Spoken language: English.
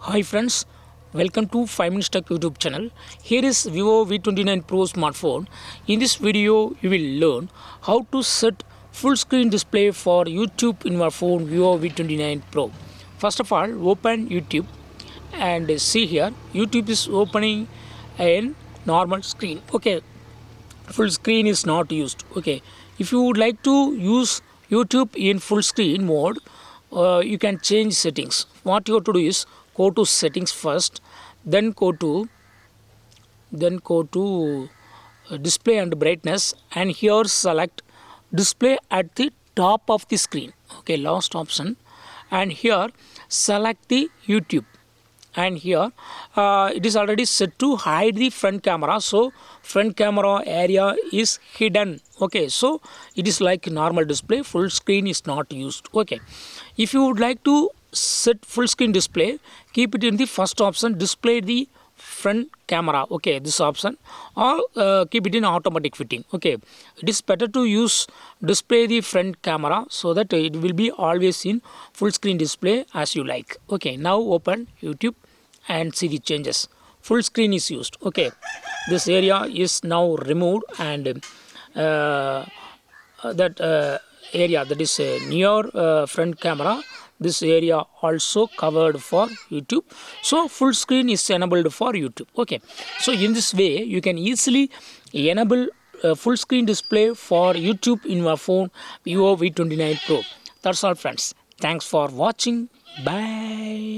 Hi friends, welcome to 5 Minutes Tech YouTube channel. Here is Vivo V29 Pro smartphone. In this video, you will learn how to set full screen display for YouTube in your phone Vivo V29 Pro. First of all, open YouTube and see here. YouTube is opening a normal screen. Okay, full screen is not used. Okay, if you would like to use YouTube in full screen mode, you can change settings. What you have to do is go to settings first, then go to display and brightness, and here select display at the top of the screen. Okay, last option, and here select the YouTube, and here it is already set to hide the front camera, so front camera area is hidden. Okay, so it is like normal display, full screen is not used. Okay, if you would like to set full screen display, keep it in the first option, display the front camera. Okay, this option, or keep it in automatic fitting. Okay, it is better to use display the front camera so that it will be always in full screen display as you like. Okay, now open YouTube and see the changes. Full screen is used. Okay, this area is now removed, and that area that is near front camera, this area also covered for YouTube, so full screen is enabled for YouTube. Okay, so in this way you can easily enable full screen display for YouTube in your phone Vivo V29 Pro. That's all friends, thanks for watching, bye.